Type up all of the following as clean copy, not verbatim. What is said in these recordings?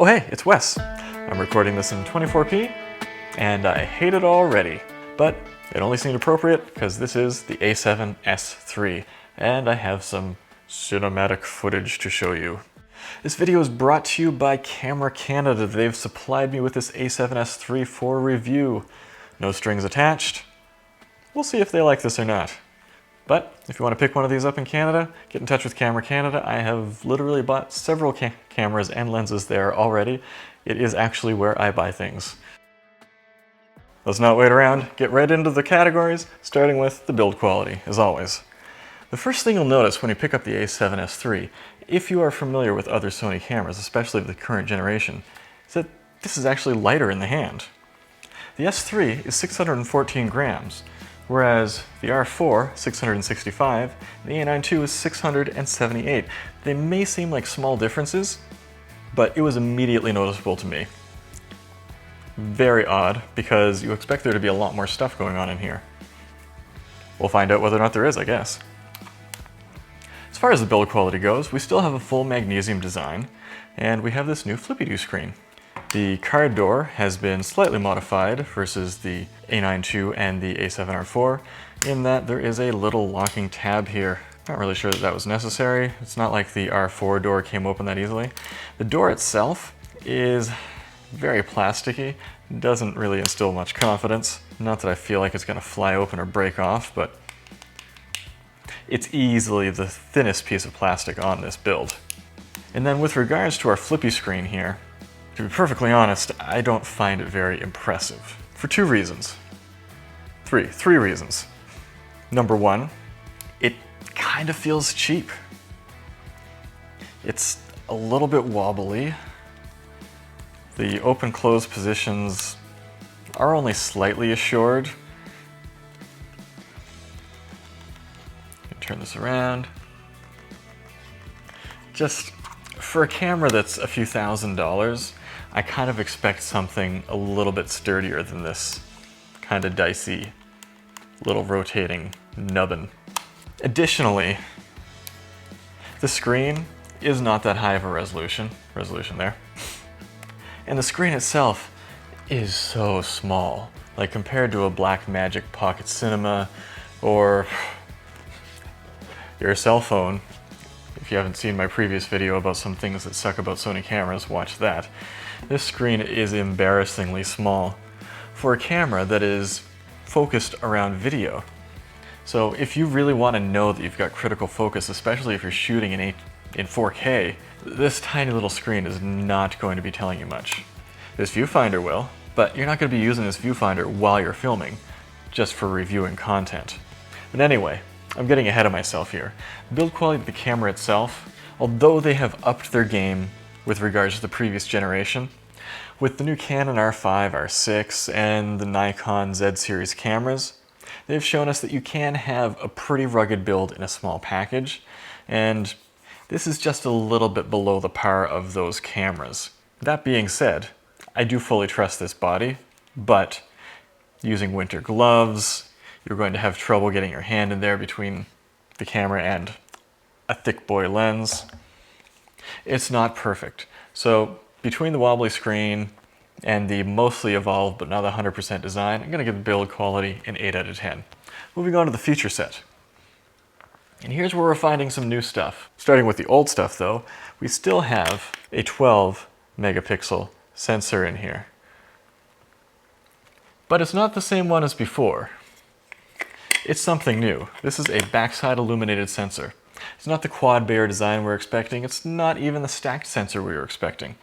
hey, it's Wes. I'm recording this in 24p, and I hate it already. But it only seemed appropriate because this is the a7S III, and I have some cinematic footage to show you. This video is brought to you by Camera Canada. They've supplied me with this a7S III for review. No strings attached. We'll see if they like this or not. But if you want to pick one of these up in Canada, get in touch with Camera Canada. I have literally bought several cameras and lenses there already. It is actually where I buy things. Let's not wait around, get right into the categories, starting with the build quality, as always. The first thing you'll notice when you pick up the a7S III, if you are familiar with other Sony cameras, especially the current generation, is that this is actually lighter in the hand. The S3 is 614 grams, whereas the R4, 665, and the A9 II is 678. They may seem like small differences, but it was immediately noticeable to me. Very odd, because you expect there to be a lot more stuff going on in here. We'll find out whether or not there is, I guess. As far as the build quality goes, we still have a full magnesium design, and we have this new flippy-do screen. The card door has been slightly modified versus the A9 II and the A7R4, in that there is a little locking tab here. Not really sure that that was necessary. It's not like the R4 door came open that easily. The door itself is very plasticky, doesn't really instill much confidence. Not that I feel like it's going to fly open or break off, but it's easily the thinnest piece of plastic on this build. And then with regards to our flippy screen here, to be perfectly honest, I don't find it very impressive. For two reasons. Three reasons. Number one, it kind of feels cheap. It's a little bit wobbly. The open-close positions are only slightly assured. Turn this around. Just for a camera that's a few $1,000s, I kind of expect something a little bit sturdier than this kind of dicey little rotating nubbin. Additionally, the screen is not that high of a resolution there. And the screen itself is so small, like compared to a Blackmagic Pocket Cinema or your cell phone. If you haven't seen my previous video about some things that suck about Sony cameras, watch that. This screen is embarrassingly small for a camera that is focused around video. So if you really want to know that you've got critical focus, especially if you're shooting in 4K, this tiny little screen is not going to be telling you much. This viewfinder will, but you're not going to be using this viewfinder while you're filming, just for reviewing content. But anyway, I'm getting ahead of myself here. The build quality of the camera itself, although they have upped their game with regards to the previous generation, with the new Canon R5, R6, and the Nikon Z series cameras, they've shown us that you can have a pretty rugged build in a small package, and this is just a little bit below the par of those cameras. That being said, I do fully trust this body, but using winter gloves, you're going to have trouble getting your hand in there between the camera and a thick boy lens. It's not perfect. So between the wobbly screen and the mostly evolved but not 100% design, I'm going to give the build quality an 8 out of 10. Moving on to the feature set. And here's where we're finding some new stuff. Starting with the old stuff though, we still have a 12 megapixel sensor in here. But it's not the same one as before. It's something new. This is a backside illuminated sensor. It's not the quad Bayer design we're expecting, it's not even the stacked sensor we were expecting.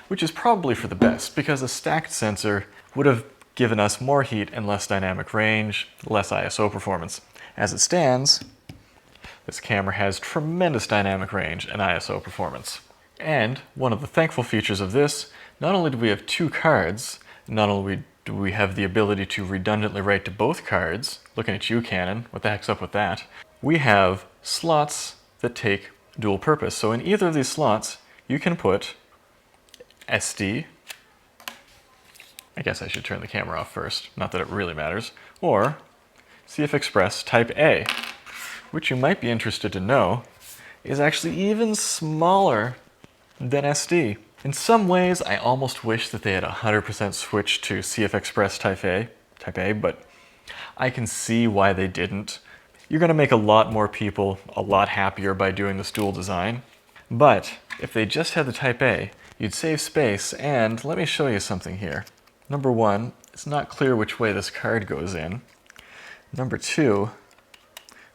Which is probably for the best, because a stacked sensor would have given us more heat and less dynamic range, less ISO performance. As it stands, this camera has tremendous dynamic range and ISO performance. And one of the thankful features of this, not only do we have two cards, not only do we have the ability to redundantly write to both cards, looking at you, Canon, what the heck's up with that? We have slots that take dual purpose. So in either of these slots, you can put SD, I guess I should turn the camera off first, not that it really matters, or CF Express Type A, which you might be interested to know is actually even smaller than SD. In some ways, I almost wish that they had 100% switched to CF Express Type A, but I can see why they didn't. You're going to make a lot more people a lot happier by doing this dual design. But if they just had the Type A, you'd save space, and let me show you something here. Number one, it's not clear which way this card goes in. Number two,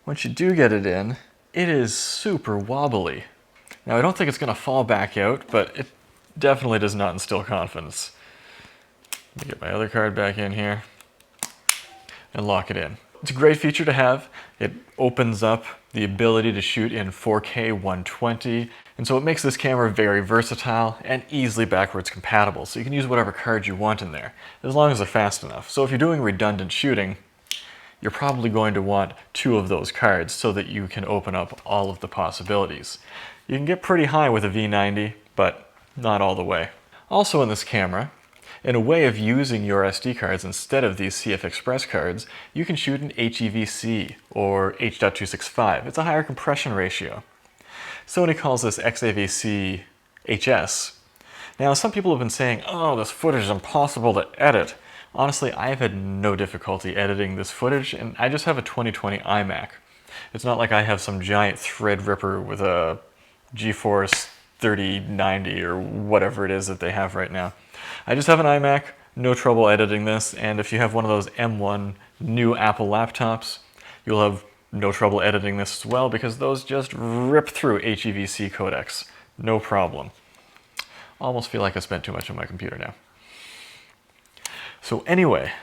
once you do get it in, it is super wobbly. Now I don't think it's going to fall back out, but it definitely does not instill confidence. Let me get my other card back in here and lock it in. It's a great feature to have. It opens up the ability to shoot in 4K 120, and so it makes this camera very versatile and easily backwards compatible, so you can use whatever cards you want in there, as long as they're fast enough. So if you're doing redundant shooting, you're probably going to want two of those cards so that you can open up all of the possibilities. You can get pretty high with a V90, but not all the way. Also in this camera, in a way of using your SD cards instead of these CF Express cards, you can shoot in HEVC or H.265. It's a higher compression ratio. Sony calls this XAVC HS. Now some people have been saying, oh, this footage is impossible to edit. Honestly, I've had no difficulty editing this footage, and I just have a 2020 iMac. It's not like I have some giant Threadripper with a GeForce 3090 or whatever it is that they have right now. I just have an iMac, no trouble editing this, and if you have one of those M1 new Apple laptops, you'll have no trouble editing this as well, because those just rip through HEVC codecs. No problem. Almost feel like I spent too much on my computer now. So anyway,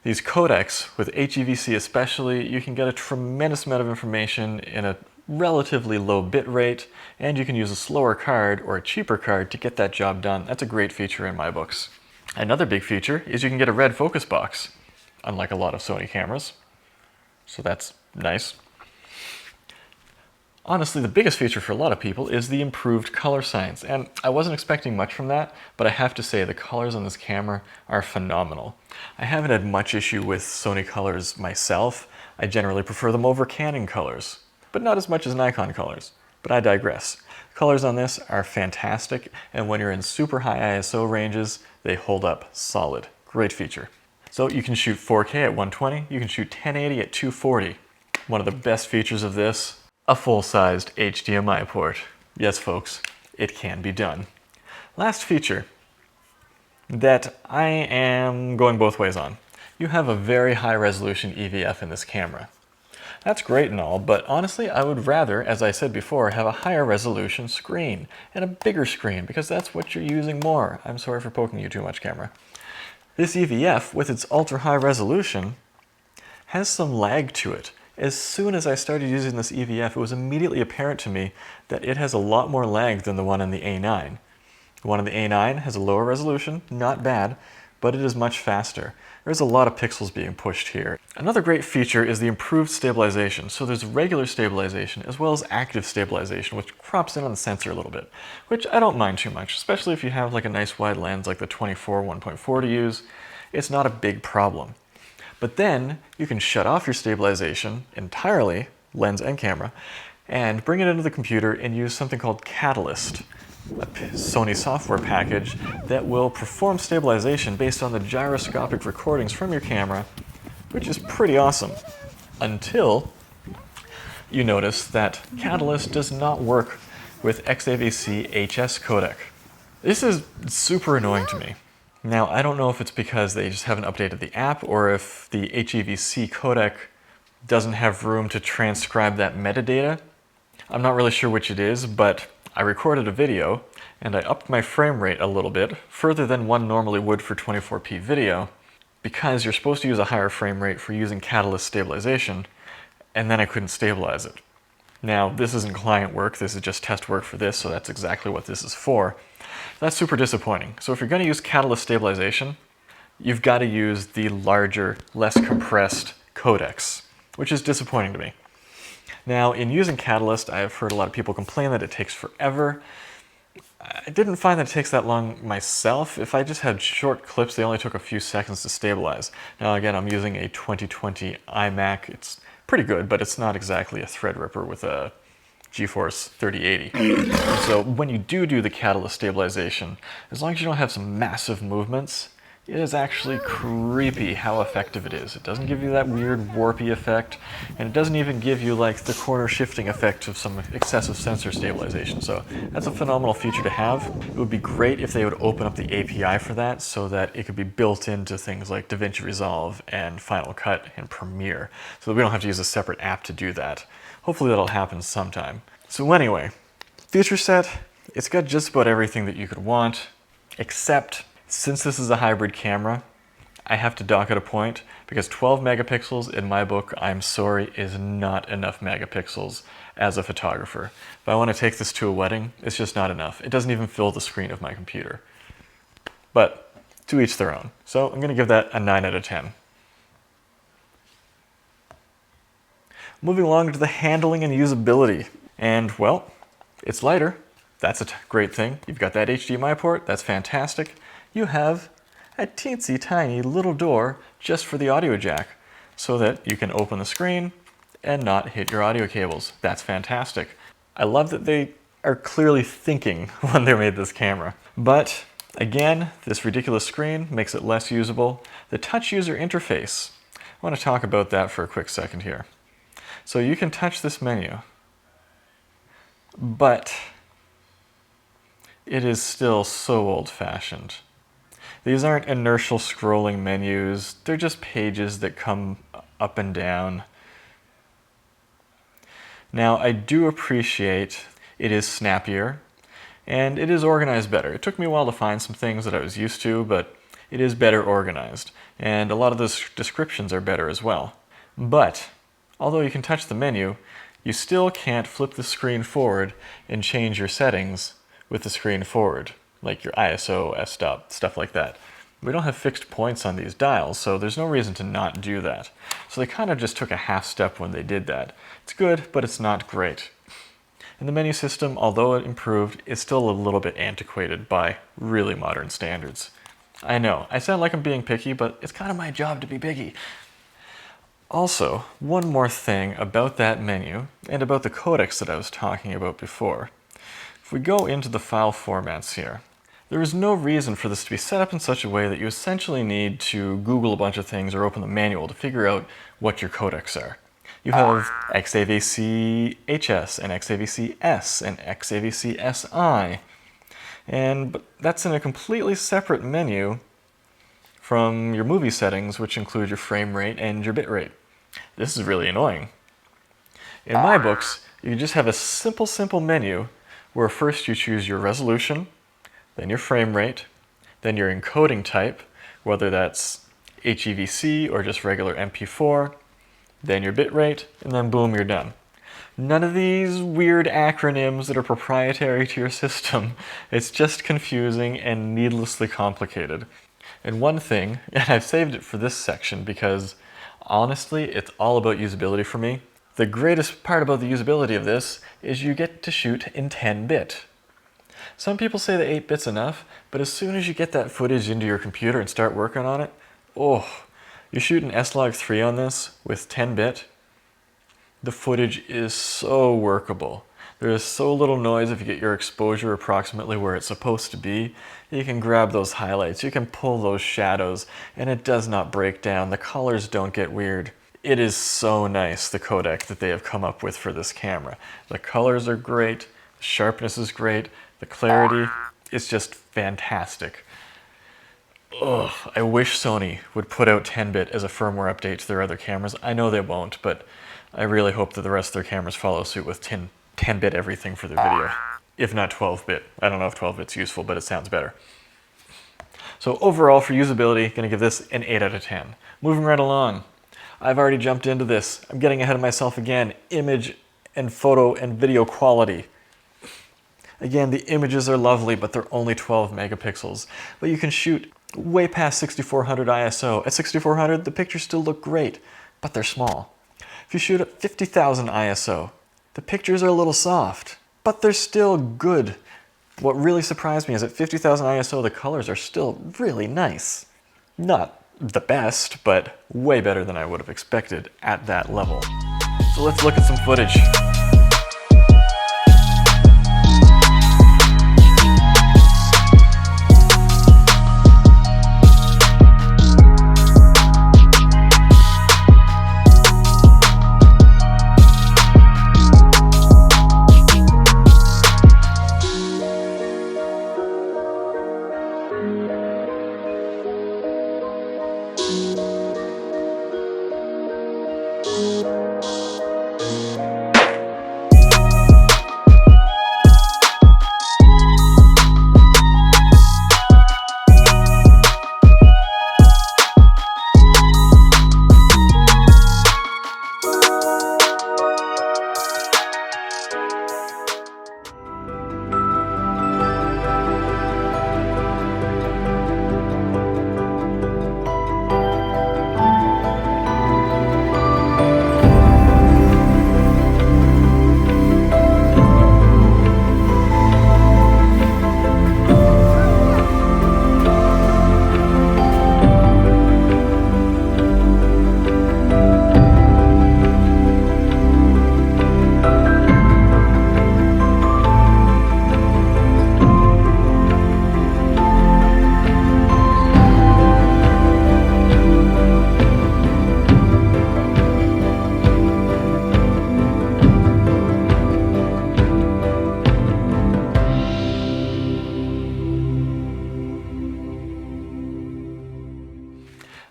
these codecs, with HEVC especially, you can get a tremendous amount of information in a relatively low bit rate, and you can use a slower card or a cheaper card to get that job done. That's a great feature in my books. Another big feature is you can get a red focus box, unlike a lot of Sony cameras. So that's nice. Honestly, the biggest feature for a lot of people is the improved color science, and I wasn't expecting much from that, but I have to say the colors on this camera are phenomenal. I haven't had much issue with Sony colors myself. I generally prefer them over Canon colors, but not as much as Nikon colors. But I digress. Colors on this are fantastic, and when you're in super high ISO ranges, they hold up solid. Great feature. So you can shoot 4K at 120, you can shoot 1080 at 240. One of the best features of this, a full-sized HDMI port. Yes, folks, it can be done. Last feature that I am going both ways on. You have a very high-resolution EVF in this camera. That's great and all, but honestly, I would rather, as I said before, have a higher resolution screen and a bigger screen, because that's what you're using more. I'm sorry for poking you too much, camera. This EVF, with its ultra-high resolution, has some lag to it. As soon as I started using this EVF, it was immediately apparent to me that it has a lot more lag than the one in the A9. The one in the A9 has a lower resolution, not bad, but it is much faster. There's a lot of pixels being pushed here. Another great feature is the improved stabilization. So there's regular stabilization as well as active stabilization, which crops in on the sensor a little bit, which I don't mind too much, especially if you have like a nice wide lens like the 24 1.4 to use. It's not a big problem. But then you can shut off your stabilization entirely, lens and camera, and bring it into the computer and use something called Catalyst, a Sony software package that will perform stabilization based on the gyroscopic recordings from your camera, which is pretty awesome. Until you notice that Catalyst does not work with XAVC HS codec. This is super annoying to me. Now, I don't know if it's because they just haven't updated the app or if the HEVC codec doesn't have room to transcribe that metadata. I'm not really sure which it is, but I recorded a video and I upped my frame rate a little bit, further than one normally would for 24p video, because you're supposed to use a higher frame rate for using Catalyst stabilization, and then I couldn't stabilize it. Now, this isn't client work, this is just test work for this, so that's exactly what this is for. That's super disappointing. So if you're going to use Catalyst stabilization, you've got to use the larger, less compressed codecs, which is disappointing to me. Now, in using Catalyst, I've heard a lot of people complain that it takes forever. I didn't find that it takes that long myself. If I just had short clips, they only took a few seconds to stabilize. Now again, I'm using a 2020 iMac. It's pretty good, but it's not exactly a Threadripper with a GeForce 3080. And so when you do the catalyst stabilization, as long as you don't have some massive movements, it is actually creepy how effective it is. It doesn't give you that weird warpy effect, and it doesn't even give you like the corner shifting effect of some excessive sensor stabilization. So that's a phenomenal feature to have. It would be great if they would open up the API for that so that it could be built into things like DaVinci Resolve and Final Cut and Premiere, so that we don't have to use a separate app to do that. Hopefully that'll happen sometime. So anyway, feature set, it's got just about everything that you could want, except since this is a hybrid camera, I have to dock at a point because 12 megapixels in my book, I'm sorry, is not enough megapixels as a photographer. If I want to take this to a wedding, it's just not enough. It doesn't even fill the screen of my computer. But to each their own. So I'm going to give that a 9 out of 10. Moving along to the handling and usability. And well, it's lighter. That's a great thing. You've got that HDMI port, that's fantastic. You have a teensy tiny little door just for the audio jack so that you can open the screen and not hit your audio cables. That's fantastic. I love that they are clearly thinking when they made this camera. But again, this ridiculous screen makes it less usable. The touch user interface, I want to talk about that for a quick second here. So you can touch this menu, but it is still so old-fashioned. These aren't inertial scrolling menus, they're just pages that come up and down. Now, I do appreciate it is snappier, and it is organized better. It took me a while to find some things that I was used to, but it is better organized, and a lot of the descriptions are better as well. But, although you can touch the menu, you still can't flip the screen forward and change your settings with the screen forward, like your ISO, f-stop, stuff like that. We don't have fixed points on these dials, so there's no reason to not do that. So they kind of just took a half step when they did that. It's good, but it's not great. And the menu system, although it improved, is still a little bit antiquated by really modern standards. I know, I sound like I'm being picky, but it's kind of my job to be picky. Also, one more thing about that menu, and about the codecs that I was talking about before. If we go into the file formats here, there is no reason for this to be set up in such a way that you essentially need to Google a bunch of things or open the manual to figure out what your codecs are. You have XAVC-HS and XAVC-S and XAVC-SI, and that's in a completely separate menu from your movie settings, which include your frame rate and your bit rate. This is really annoying. In my books, you just have a simple menu where first you choose your resolution, then your frame rate, then your encoding type, whether that's HEVC or just regular MP4, then your bit rate, and then boom, you're done. None of these weird acronyms that are proprietary to your system. It's just confusing and needlessly complicated. And one thing, and I've saved it for this section because honestly, it's all about usability for me. The greatest part about the usability of this is you get to shoot in 10-bit. Some people say that 8-bit's enough, but as soon as you get that footage into your computer and start working on it, oh, you shoot an S-Log3 on this with 10-bit, the footage is so workable. There is so little noise if you get your exposure approximately where it's supposed to be. You can grab those highlights, you can pull those shadows, and it does not break down. The colors don't get weird. It is so nice, the codec that they have come up with for this camera. The colors are great, the sharpness is great, the clarity is just fantastic. Ugh, I wish Sony would put out 10-bit as a firmware update to their other cameras. I know they won't, but I really hope that the rest of their cameras follow suit with 10-bit everything for their video. If not 12-bit. I don't know if 12-bit's useful, but it sounds better. So overall, for usability, gonna give this an 8 out of 10. Moving right along. I've already jumped into this. I'm getting ahead of myself again. Image and photo and video quality. Again, the images are lovely, but they're only 12 megapixels. But you can shoot way past 6400 ISO. At 6400, the pictures still look great, but they're small. If you shoot at 50,000 ISO, the pictures are a little soft, but they're still good. What really surprised me is at 50,000 ISO, the colors are still really nice. Not the best, but way better than I would have expected at that level. So let's look at some footage.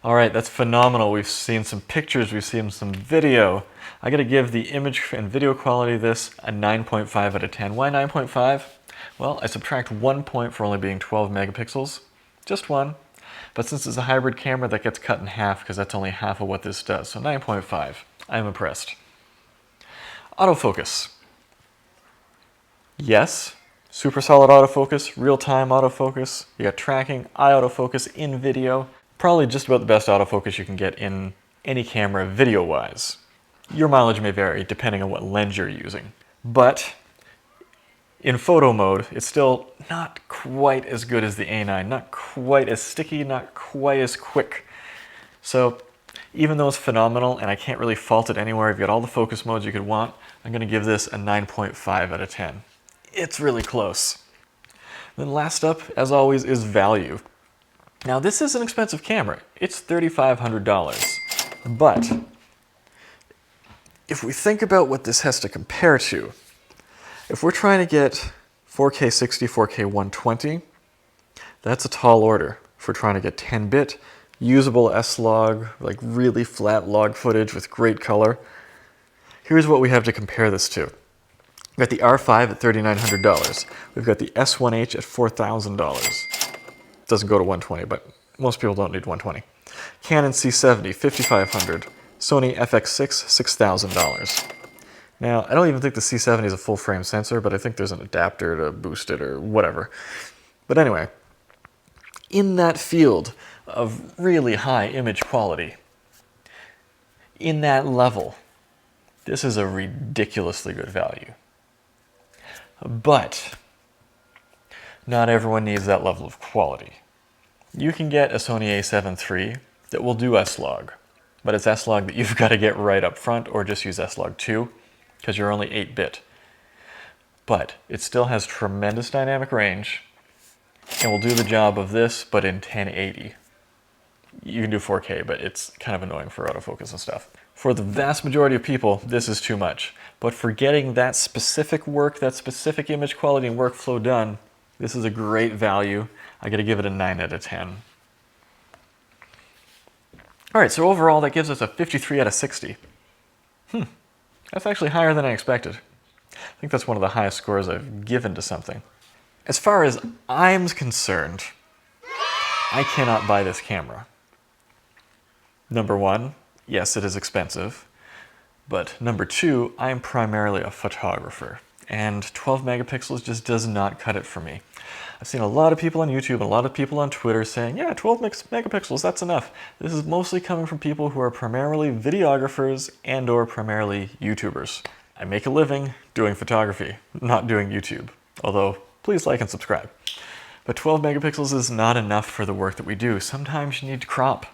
All right, that's phenomenal. We've seen some pictures, we've seen some video. I gotta give the image and video quality of this a 9.5 out of 10. Why 9.5? Well, I subtract 1 point for only being 12 megapixels. Just one. But since it's a hybrid camera, that gets cut in half because that's only half of what this does. So 9.5. I'm impressed. Autofocus. Yes, super solid autofocus, real-time autofocus. You got tracking, eye autofocus in video. Probably just about the best autofocus you can get in any camera video-wise. Your mileage may vary depending on what lens you're using. But in photo mode, it's still not quite as good as the A9, not quite as sticky, not quite as quick. So even though it's phenomenal and I can't really fault it anywhere, you've got all the focus modes you could want, I'm gonna give this a 9.5 out of 10. It's really close. Then last up, as always, is value. Now this is an expensive camera. It's $3,500. But if we think about what this has to compare to, if we're trying to get 4K 60, 4K 120, that's a tall order. If we're trying to get 10-bit, usable S-Log, like really flat log footage with great color, here's what we have to compare this to. We've got the R5 at $3,900. We've got the S1H at $4,000. Doesn't go to 120, but most people don't need 120. Canon C70, $5,500. Sony FX6, $6,000. Now, I don't even think the C70 is a full-frame sensor, but I think there's an adapter to boost it or whatever. But anyway, in that field of really high image quality, in that level, this is a ridiculously good value. But not everyone needs that level of quality. You can get a Sony a7 III that will do S-Log, but it's S-Log that you've got to get right up front or just use S-Log 2 because you're only 8-bit. But it still has tremendous dynamic range and will do the job of this, but in 1080. You can do 4K, but it's kind of annoying for autofocus and stuff. For the vast majority of people, this is too much. But for getting that specific work, that specific image quality and workflow done, this is a great value. I gotta give it a 9 out of 10. All right, so overall that gives us a 53 out of 60. That's actually higher than I expected. I think that's one of the highest scores I've given to something. As far as I'm concerned, I cannot buy this camera. Number one, yes, it is expensive. But number two, I'm primarily a photographer. And 12 megapixels just does not cut it for me. I've seen a lot of people on YouTube and a lot of people on Twitter saying, yeah, 12 megapixels, that's enough. This is mostly coming from people who are primarily videographers and or primarily YouTubers. I make a living doing photography, not doing YouTube. Although, please like and subscribe. But 12 megapixels is not enough for the work that we do. Sometimes you need to crop.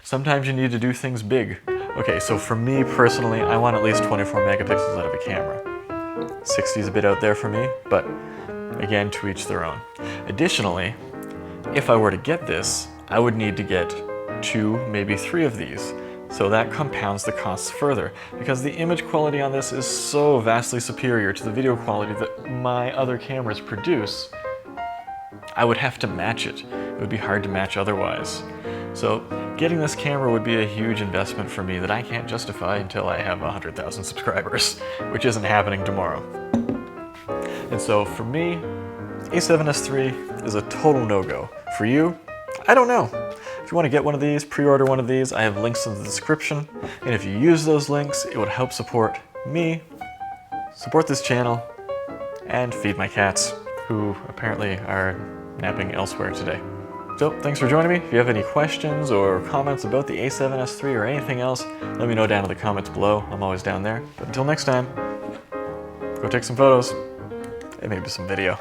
Sometimes you need to do things big. Okay, so for me personally, I want at least 24 megapixels out of a camera. 60 is a bit out there for me, but again, to each their own. Additionally, if I were to get this, I would need to get 2, maybe 3 of these. So that compounds the costs further, because the image quality on this is so vastly superior to the video quality that my other cameras produce. I would have to match it. It would be hard to match otherwise. So getting this camera would be a huge investment for me that I can't justify until I have 100,000 subscribers, which isn't happening tomorrow. And so for me, a7S III is a total no-go. For you, I don't know. If you want to get one of these, pre-order one of these, I have links in the description. And if you use those links, it would help support me, support this channel, and feed my cats, who apparently are napping elsewhere today. So thanks for joining me. If you have any questions or comments about the a7S III or anything else, let me know down in the comments below. I'm always down there. But until next time, go take some photos and maybe some video.